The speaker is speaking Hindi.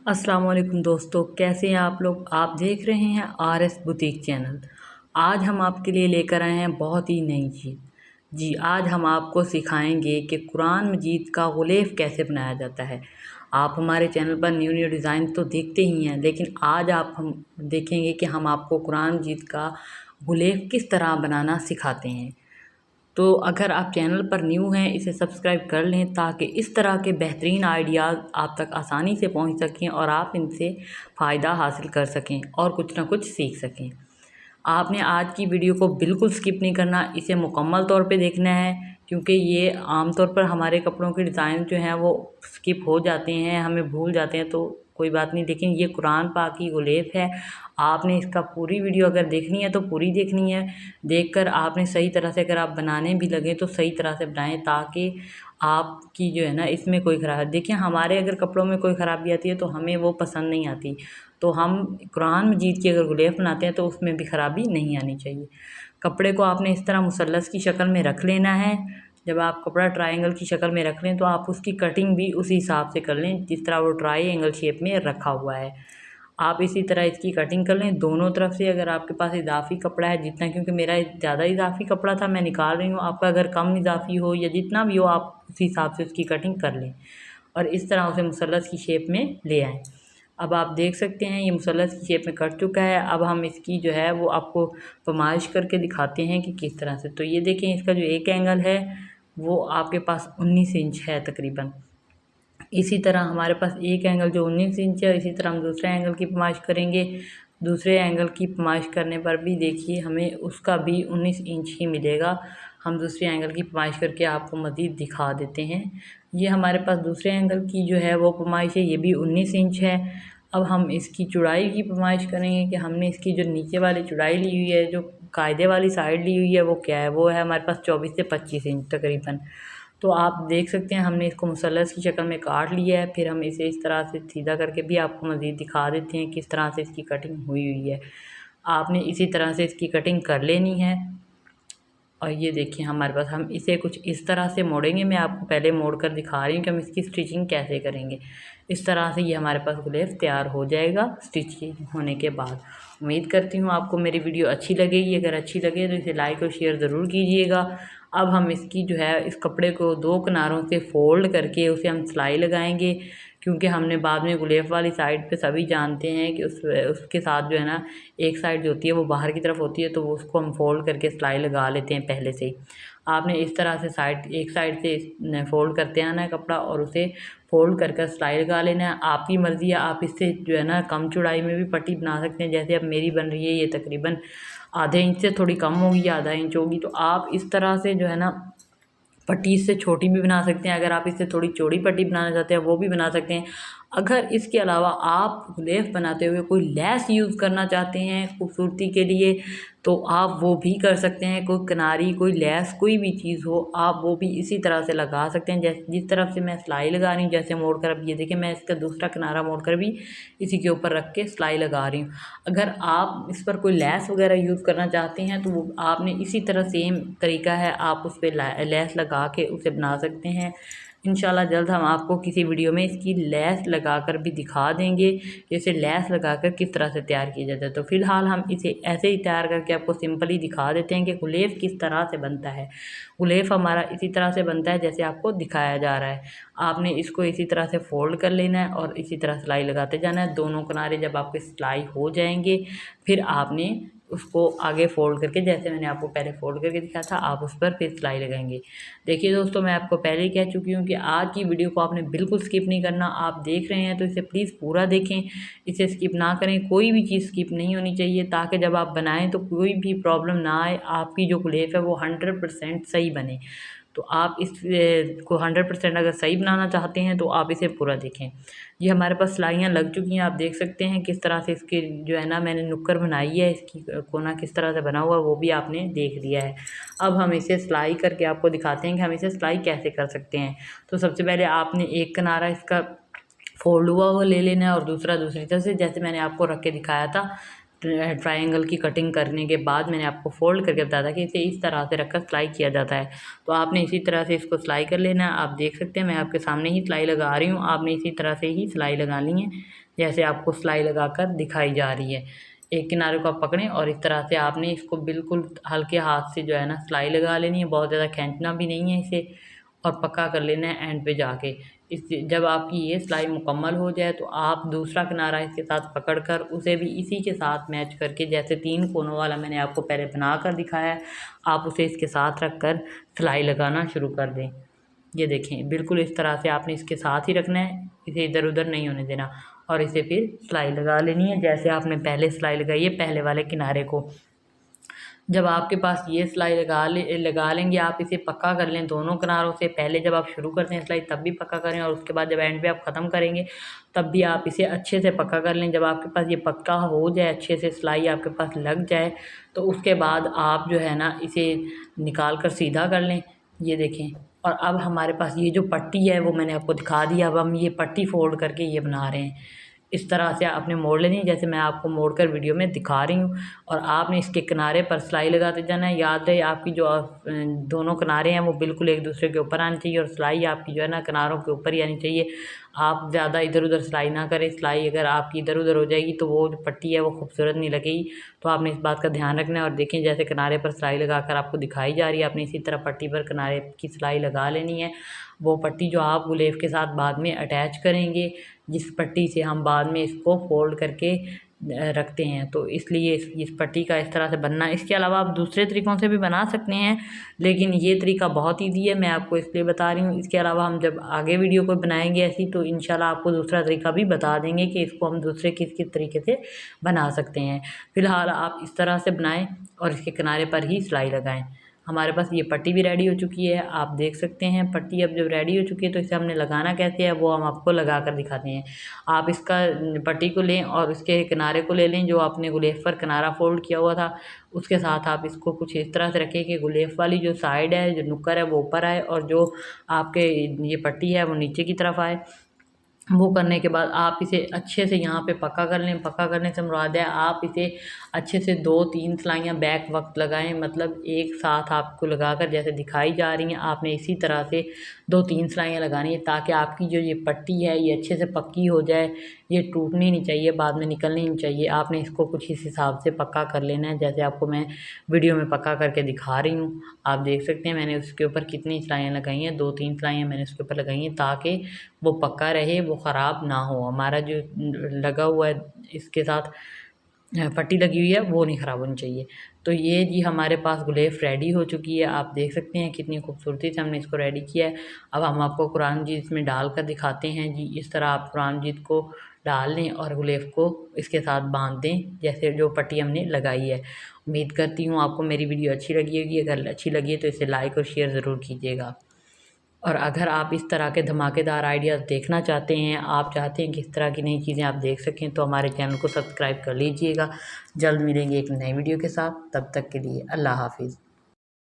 अस्सलाम वालेकुम दोस्तों, कैसे हैं आप लोग। आप देख रहे हैं आर एस बुटीक चैनल। आज हम आपके लिए लेकर आए हैं बहुत ही नई चीज़। जी, आज हम आपको सिखाएंगे कि कुरान मजीद का ग़ुलेफ़ कैसे बनाया जाता है। आप हमारे चैनल पर न्यू न्यू डिज़ाइन तो देखते ही हैं, लेकिन आज आप हम देखेंगे कि हम आपको कुरान मजीद का ग़ुलेफ़ किस तरह बनाना सिखाते हैं। तो अगर आप चैनल पर न्यू हैं, इसे सब्सक्राइब कर लें ताकि इस तरह के बेहतरीन आइडियाज़ आप तक आसानी से पहुंच सकें और आप इनसे फ़ायदा हासिल कर सकें और कुछ ना कुछ सीख सकें। आपने आज की वीडियो को बिल्कुल स्किप नहीं करना, इसे मुकम्मल तौर पे देखना है, क्योंकि ये आमतौर पर हमारे कपड़ों के डिज़ाइन जो हैं वो स्किप हो जाते हैं, हमें भूल जाते हैं, तो कोई बात नहीं। लेकिन ये कुरान पाक की ग़ुलेफ़ है, आपने इसका पूरी वीडियो अगर देखनी है तो पूरी देखनी है। देखकर आपने सही तरह से, अगर आप बनाने भी लगें तो सही तरह से बनाएं, ताकि आपकी जो है ना इसमें कोई ख़राब, देखिए हमारे अगर कपड़ों में कोई ख़राबी आती है तो हमें वो पसंद नहीं आती। तो हम कुरान मजीद की अगर ग़ुलेफ़ बनाते हैं तो उसमें भी ख़राबी नहीं आनी चाहिए। कपड़े को आपने इस तरह मुसल्लस की शक्ल में रख लेना है। जब आप कपड़ा ट्रायंगल की शक्ल में रख लें तो आप उसकी कटिंग भी उसी हिसाब से कर लें जिस तरह वो ट्रायंगल शेप में रखा हुआ है। आप इसी तरह इसकी कटिंग कर लें दोनों तरफ से। अगर आपके पास इजाफ़ी कपड़ा है जितना, क्योंकि मेरा ज़्यादा इजाफ़ी कपड़ा था, मैं निकाल रही हूँ, आपका अगर कम इजाफ़ी हो या जितना भी हो आप उसी हिसाब से उसकी कटिंग कर लें और इस तरह उसे मुसल्लस की शेप में ले आएँ। अब आप देख सकते हैं ये मुसल्लस की शेप में कट चुका है। अब हम इसकी जो है वो आपको फरमाइश करके दिखाते हैं कि किस तरह से। तो ये देखें, इसका जो एक एंगल है वो आपके पास 19 इंच है तकरीबन। इसी तरह हमारे पास एक एंगल जो 19 इंच है, इसी तरह हम दूसरे एंगल की फरमाइश करेंगे। दूसरे एंगल की फरमाइश करने पर भी देखिए हमें उसका भी 19 इंच ही मिलेगा। हम दूसरे एंगल की फरमाइश करके आपको मज़ीद दिखा देते हैं। ये हमारे पास दूसरे एंगल की जो है वो फरमाइश है, ये भी 19 इंच है। अब हम इसकी चौड़ाई की फरमाइश करेंगे कि हमने इसकी जो नीचे वाली चौड़ाई ली हुई है, जो कायदे वाली साइड ली हुई है, वो क्या है, वो है हमारे पास 24 से 25 इंच तकरीबन। तो आप देख सकते हैं हमने इसको मुसल्लस की शक्ल में काट लिया है। फिर हम इसे इस तरह से सीधा करके भी आपको मज़ीद दिखा देते हैं किस तरह से इसकी कटिंग हुई हुई है। आपने इसी तरह से इसकी कटिंग कर लेनी है। और ये देखिए हमारे पास, हम इसे कुछ इस तरह से मोड़ेंगे। मैं आपको पहले मोड़ कर दिखा रही हूँ कि हम इसकी स्टिचिंग कैसे करेंगे। इस तरह से ये हमारे पास ग़ुलेफ़ तैयार हो जाएगा स्टिचिंग होने के बाद। उम्मीद करती हूँ आपको मेरी वीडियो अच्छी लगेगी। अगर अच्छी लगे तो इसे लाइक और शेयर ज़रूर कीजिएगा। अब हम इसकी जो है इस कपड़े को दो किनारों से फ़ोल्ड करके उसे हम सिलाई लगाएंगे, क्योंकि हमने बाद में ग़ुलेफ़ वाली साइड पे सभी जानते हैं कि उसके साथ जो है ना एक साइड जो होती है वो बाहर की तरफ होती है, तो वो उसको हम फ़ोल्ड करके सिलाई लगा लेते हैं पहले से ही। आपने इस तरह से एक साइड से फ़ोल्ड करते आना है कपड़ा और उसे फ़ोल्ड कर कर सिलाई लगा लेना है। आपकी मर्ज़ी है, आप इससे जो है ना कम चौड़ाई में भी पट्टी बना सकते हैं। जैसे अब मेरी बन रही है, ये तकरीबन आधे इंच से थोड़ी कम होगी या आधा इंच होगी, तो आप इस तरह से जो है ना पट्टी इससे छोटी भी बना सकते हैं। अगर आप इससे थोड़ी चौड़ी पट्टी बनाना चाहते हैं वो भी बना सकते हैं। अगर इसके अलावा आप ग़ुलेफ़ बनाते हुए कोई लैस यूज़ करना चाहते हैं खूबसूरती के लिए, तो आप वो भी कर सकते हैं। कोई किनारी, कोई लैस, कोई भी चीज़ हो, आप वो भी इसी तरह से लगा सकते हैं। जैसे जिस तरफ से मैं सिलाई लगा रही हूँ, जैसे मोड़ कर, अब ये देखिए मैं इसका दूसरा किनारा मोड़ कर भी इसी के ऊपर रख के सिलाई लगा रही हूँ। अगर आप इस पर कोई लैस वगैरह यूज़ करना चाहते हैं तो वो आपने इसी तरह सेम तरीका है, आप उस पर लैस लगा के उसे बना सकते हैं। इंशाल्लाह जल्द हम आपको किसी वीडियो में इसकी लैस लगाकर भी दिखा देंगे कि इसे लैस लगाकर किस तरह से तैयार किया जाता है। तो फ़िलहाल हम इसे ऐसे ही तैयार करके आपको सिंपली दिखा देते हैं कि ग़ुलेफ़ किस तरह से बनता है। ग़ुलेफ़ हमारा इसी तरह से बनता है जैसे आपको दिखाया जा रहा है। आपने इसको इसी तरह से फ़ोल्ड कर लेना है और इसी तरह सिलाई लगाते जाना है। दोनों किनारे जब आपके सिलाई हो जाएंगे, फिर आपने उसको आगे फ़ोल्ड करके, जैसे मैंने आपको पहले फ़ोल्ड करके दिखाया था, आप उस पर फिर सिलाई लगाएंगे। देखिए दोस्तों, मैं आपको पहले ही कह चुकी हूँ कि आज की वीडियो को आपने बिल्कुल स्किप नहीं करना। आप देख रहे हैं तो इसे प्लीज़ पूरा देखें, इसे स्किप ना करें। कोई भी चीज़ स्किप नहीं होनी चाहिए, ताकि जब आप बनाएं तो कोई भी प्रॉब्लम ना आए, आपकी जो ग़ुलेफ़ है वो 100% सही बने। तो आप इस को 100% अगर सही बनाना चाहते हैं तो आप इसे पूरा देखें। ये हमारे पास सिलाइयाँ लग चुकी हैं, आप देख सकते हैं किस तरह से इसकी जो है ना मैंने नुक्कड़ बनाई है, इसकी कोना किस तरह से बना हुआ है वो भी आपने देख लिया है। अब हम इसे सिलाई करके आपको दिखाते हैं कि हम इसे सिलाई कैसे कर सकते हैं। तो सबसे पहले आपने एक किनारा इसका फ़ोल्ड हुआ वो ले लेना है और दूसरा दूसरी तरफ से, जैसे मैंने आपको रख के दिखाया था। ट्रायंगल की कटिंग करने के बाद मैंने आपको फोल्ड करके बताया था कि इसे इस तरह से रखकर सिलाई किया जाता है। तो आपने इसी तरह से इसको सिलाई कर लेना है। आप देख सकते हैं मैं आपके सामने ही सिलाई लगा रही हूँ, आपने इसी तरह से ही सिलाई लगानी है जैसे आपको सिलाई लगाकर दिखाई जा रही है। एक किनारे को आप पकड़ें और इस तरह से आपने इसको बिल्कुल हल्के हाथ से जो है ना सिलाई लगा लेनी है, बहुत ज़्यादा खींचना भी नहीं है इसे, और पक्का कर लेना है एंड पे जाके। इस जब आपकी ये सिलाई मुकम्मल हो जाए तो आप दूसरा किनारा इसके साथ पकड़कर उसे भी इसी के साथ मैच करके, जैसे 3 कोनों वाला मैंने आपको पहले बना कर दिखाया है, आप उसे इसके साथ रख कर सिलाई लगाना शुरू कर दें। ये देखें बिल्कुल इस तरह से आपने इसके साथ ही रखना है, इसे इधर उधर नहीं होने देना, और इसे फिर सिलाई लगा लेनी है जैसे आपने पहले सिलाई लगाई है पहले वाले किनारे को। जब आपके पास ये सिलाई लगा लेंगे, आप इसे पक्का कर लें दोनों किनारों से। पहले जब आप शुरू करते हैं सिलाई तब भी पक्का करें, और उसके बाद जब एंड पे आप ख़त्म करेंगे तब भी आप इसे अच्छे से पक्का कर लें। जब आपके पास ये पक्का हो जाए, अच्छे से सिलाई आपके पास लग जाए, तो उसके बाद आप जो है ना इसे निकाल कर सीधा कर लें। ये देखें, और अब हमारे पास ये जो पट्टी है वो मैंने आपको दिखा दी। अब हम ये पट्टी फोल्ड करके ये बना रहे हैं। इस तरह से आपने मोड़ लेनी है जैसे मैं आपको मोड़ कर वीडियो में दिखा रही हूँ, और आपने इसके किनारे पर सिलाई लगाते जाना है। याद रहे आपकी जो दोनों किनारे हैं वो बिल्कुल एक दूसरे के ऊपर आनी चाहिए, और सिलाई आपकी जो है ना किनारों के ऊपर ही आनी चाहिए। आप ज़्यादा इधर उधर सिलाई ना करें, सिलाई अगर आपकी इधर उधर हो जाएगी तो वो जो पट्टी है वो खूबसूरत नहीं लगेगी। तो आपने इस बात का ध्यान रखना है। और देखें जैसे किनारे पर सिलाई लगाकर आपको दिखाई जा रही है, आपने इसी तरह पट्टी पर किनारे की सिलाई लगा लेनी है। वो पट्टी जो आप गुलेफ के साथ बाद में अटैच करेंगे, जिस पट्टी से हम बाद में इसको फोल्ड करके रखते हैं, तो इसलिए इस पट्टी का इस तरह से बनना। इसके अलावा आप दूसरे तरीक़ों से भी बना सकते हैं, लेकिन ये तरीका बहुत ईज़ी है, मैं आपको इसलिए बता रही हूँ। इसके अलावा हम जब आगे वीडियो को बनाएंगे ऐसी, तो इंशाल्लाह आपको दूसरा तरीका भी बता देंगे कि इसको हम दूसरे किस किस तरीके से बना सकते हैं। फ़िलहाल आप इस तरह से बनाएं और इसके किनारे पर ही सिलाई लगाएं। हमारे पास ये पट्टी भी रेडी हो चुकी है, आप देख सकते हैं। पट्टी अब जब रेडी हो चुकी है तो इसे हमने लगाना कैसे है वो हम आपको लगा कर दिखाते हैं। आप इसका पट्टी को लें और इसके किनारे को ले लें जो आपने गुलेफ पर किनारा फोल्ड किया हुआ था, उसके साथ आप इसको कुछ इस तरह से रखें कि गुलेफ वाली जो साइड है, जो नुक्कर है, वो ऊपर आए और जो आपके ये पट्टी है वो नीचे की तरफ आए। वो करने के बाद आप इसे अच्छे से यहाँ पे पक्का कर लें। पक्का करने से मुराद है आप इसे अच्छे से 2-3 सिलाइयाँ बैक वक्त लगाएं, मतलब एक साथ आपको लगाकर जैसे दिखाई जा रही हैं आपने इसी तरह से 2-3 सिलाइयाँ लगानी है, ताकि आपकी जो ये पट्टी है ये अच्छे से पक्की हो जाए। ये टूटनी नहीं चाहिए, बाद में निकलनी नहीं चाहिए। आपने इसको कुछ इस हिसाब से पक्का कर लेना है जैसे आपको मैं वीडियो में पक्का करके दिखा रही हूँ। आप देख सकते हैं मैंने उसके ऊपर कितनी सिलाइयाँ लगाई हैं, 2-3 सिलाइयाँ मैंने उसके ऊपर लगाई हैं ताकि वो पक्का रहे, वो ख़राब ना हो। हमारा जो लगा हुआ है इसके साथ पट्टी लगी हुई है वो नहीं ख़राब होनी चाहिए। तो ये जी हमारे पास गुलेफ रेडी हो चुकी है। आप देख सकते हैं कितनी खूबसूरती से हमने इसको रेडी किया है। अब हम आपको कुरान मजीद इसमें डाल कर दिखाते हैं जी। इस तरह आप कुरान मजीद को डाल लें और गुलेफ को इसके साथ बांध दें जैसे जो पट्टी हमने लगाई है। उम्मीद करती हूँ आपको मेरी वीडियो अच्छी लगी होगी। अगर अच्छी लगी है तो इसे लाइक और शेयर ज़रूर कीजिएगा। और अगर आप इस तरह के धमाकेदार आइडियाज़ देखना चाहते हैं, आप चाहते हैं कि इस तरह की नई चीज़ें आप देख सकें, तो हमारे चैनल को सब्सक्राइब कर लीजिएगा। जल्द मिलेंगे एक नई वीडियो के साथ, तब तक के लिए अल्लाह हाफ़िज़।